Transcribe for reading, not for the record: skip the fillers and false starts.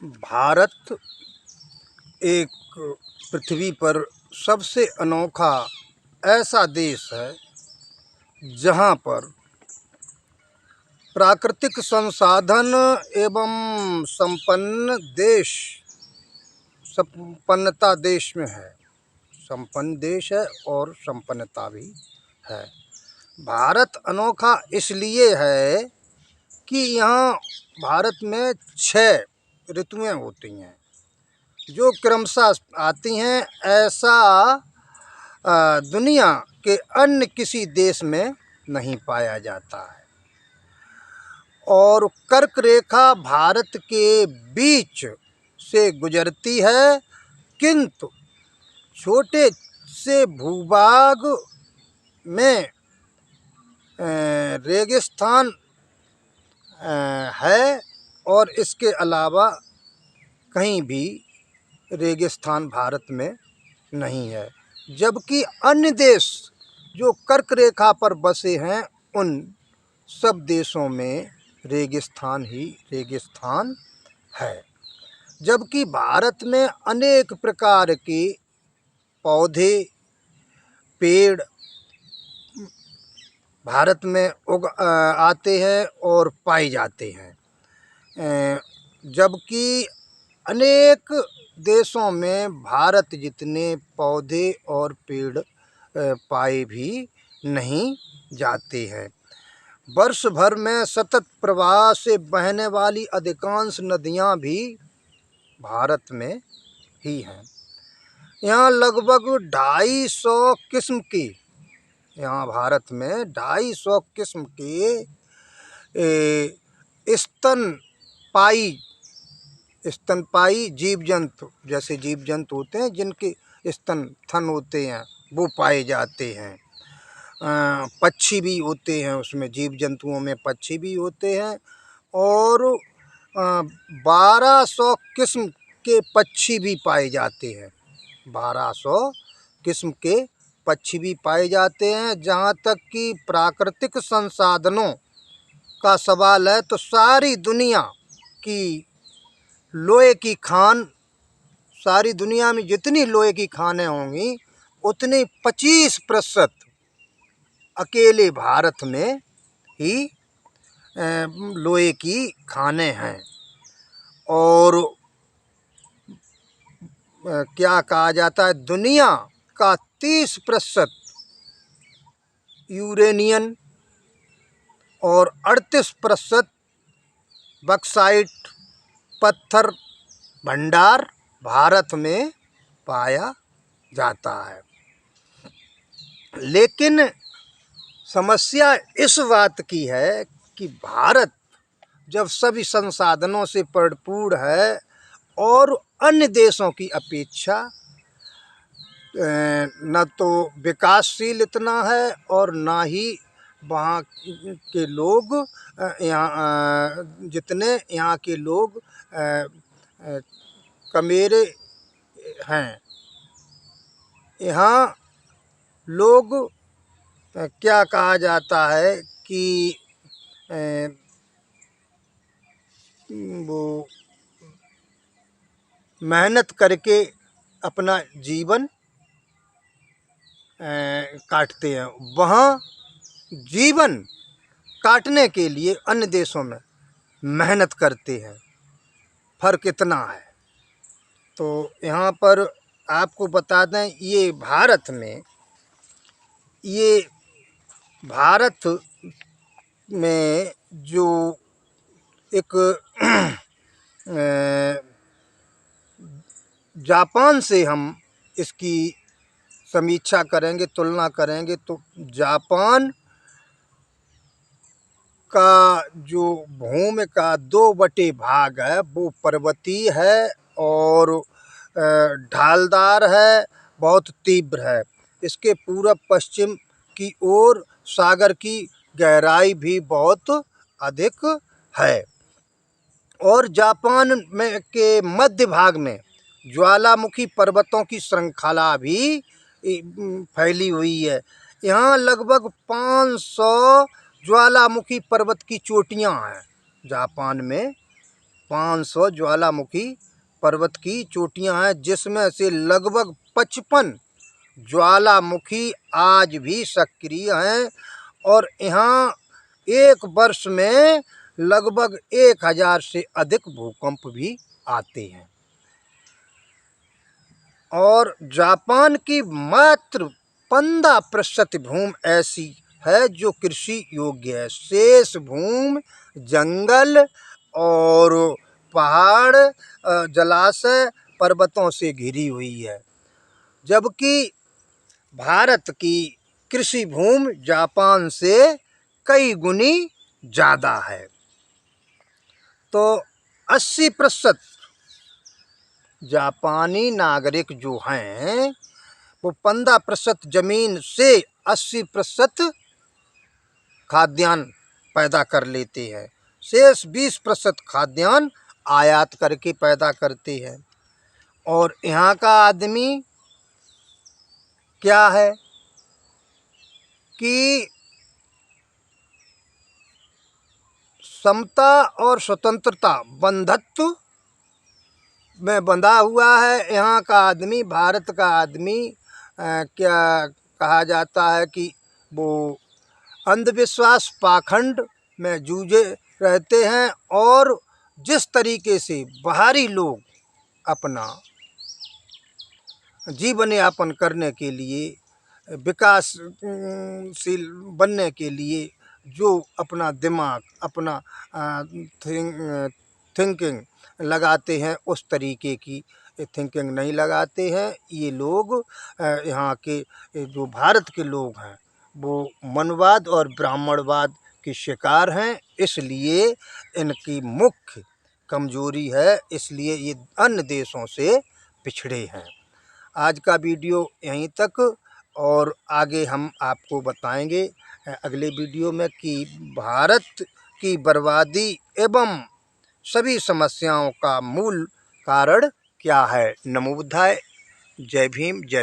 भारत एक पृथ्वी पर सबसे अनोखा ऐसा देश है जहाँ पर प्राकृतिक संसाधन एवं संपन्नता देश में है। संपन्न देश है और संपन्नता भी है। भारत अनोखा इसलिए है कि यहाँ भारत में 6 ऋतुएं होती हैं जो क्रमशः आती हैं। ऐसा दुनिया के अन्य किसी देश में नहीं पाया जाता है। और कर्क रेखा भारत के बीच से गुजरती है, किंतु छोटे से भूभाग में रेगिस्तान है और इसके अलावा कहीं भी रेगिस्तान भारत में नहीं है। जबकि अन्य देश जो कर्क रेखा पर बसे हैं उन सब देशों में रेगिस्तान ही रेगिस्तान है। जबकि भारत में अनेक प्रकार के पौधे पेड़ भारत में आते हैं और पाए जाते हैं। जबकि अनेक देशों में भारत जितने पौधे और पेड़ पाए भी नहीं जाते हैं। वर्ष भर में सतत प्रवाह से बहने वाली अधिकांश नदियां भी भारत में ही हैं। यहाँ लगभग 250 किस्म की भारत में 250 किस्म के स्तनपाई जीव जंतु, जैसे जीव जंतु होते हैं जिनके थन होते हैं, वो पाए जाते हैं। पक्षी भी होते हैं, उसमें जीव जंतुओं में पक्षी भी होते हैं। और 1200 किस्म के पक्षी भी पाए जाते हैं। 1200 किस्म के पक्षी भी पाए जाते हैं। जहाँ तक कि प्राकृतिक संसाधनों का सवाल है तो सारी दुनिया की लोहे की खान, सारी दुनिया में जितनी लोहे की खानें होंगी उतनी 25% अकेले भारत में ही लोहे की खानें हैं। और क्या कहा जाता है, दुनिया का 30% यूरेनियम और 38% बक्साइट पत्थर भंडार भारत में पाया जाता है। लेकिन समस्या इस बात की है कि भारत जब सभी संसाधनों से भरपूर है और अन्य देशों की अपेक्षा न तो विकासशील इतना है और ना ही वहाँ के लोग जितने यहाँ के लोग कमेरे हैं। यहाँ लोग क्या कहा जाता है कि वो मेहनत करके अपना जीवन काटते हैं। वहाँ जीवन काटने के लिए अन्य देशों में मेहनत करते हैं। फ़र्क इतना है। तो यहाँ पर आपको बता दें, ये भारत में जो एक जापान से हम इसकी समीक्षा करेंगे, तुलना करेंगे तो जापान का जो भूमि का 2/भाग है वो पर्वतीय है और ढालदार है, बहुत तीव्र है। इसके पूरब पश्चिम की ओर सागर की गहराई भी बहुत अधिक है। और जापान में के मध्य भाग में ज्वालामुखी पर्वतों की श्रृंखला भी फैली हुई है। यहाँ लगभग 500 ज्वालामुखी पर्वत की चोटियाँ हैं। जापान में 500 ज्वालामुखी पर्वत की चोटियां हैं, जिसमें से लगभग 55 ज्वालामुखी आज भी सक्रिय हैं और यहाँ एक वर्ष में लगभग 1000 से अधिक भूकंप भी आते हैं। और जापान की मात्र 15% भूमि ऐसी है जो कृषि योग्य है। शेष भूमि जंगल और पहाड़, जलाशय, पर्वतों से घिरी हुई है, जबकि भारत की कृषि भूमि जापान से कई गुनी ज़्यादा है। तो 80% जापानी नागरिक जो हैं वो 15% ज़मीन से 80% खाद्यान्न पैदा कर लेते हैं। शेष 20% खाद्यान्न आयात करके पैदा करते हैं। और यहाँ का आदमी क्या है कि समता और स्वतंत्रता बंधुत्व में बंधा हुआ है। यहाँ का आदमी, भारत का आदमी क्या कहा जाता है कि वो अंधविश्वास पाखंड में जूझे रहते हैं और जिस तरीके से बाहरी लोग अपना जीवन यापन करने के लिए, विकासशील बनने के लिए जो अपना दिमाग, अपना थिंकिंग लगाते हैं, उस तरीके की थिंकिंग नहीं लगाते हैं। ये लोग, यहाँ के जो भारत के लोग हैं, वो मनवाद और ब्राह्मणवाद के शिकार हैं। इसलिए इनकी मुख्य कमजोरी है, इसलिए ये अन्य देशों से पिछड़े हैं। आज का वीडियो यहीं तक, और आगे हम आपको बताएंगे अगले वीडियो में कि भारत की बर्बादी एवं सभी समस्याओं का मूल कारण क्या है। नमो बुद्धाय। जय भीम, जय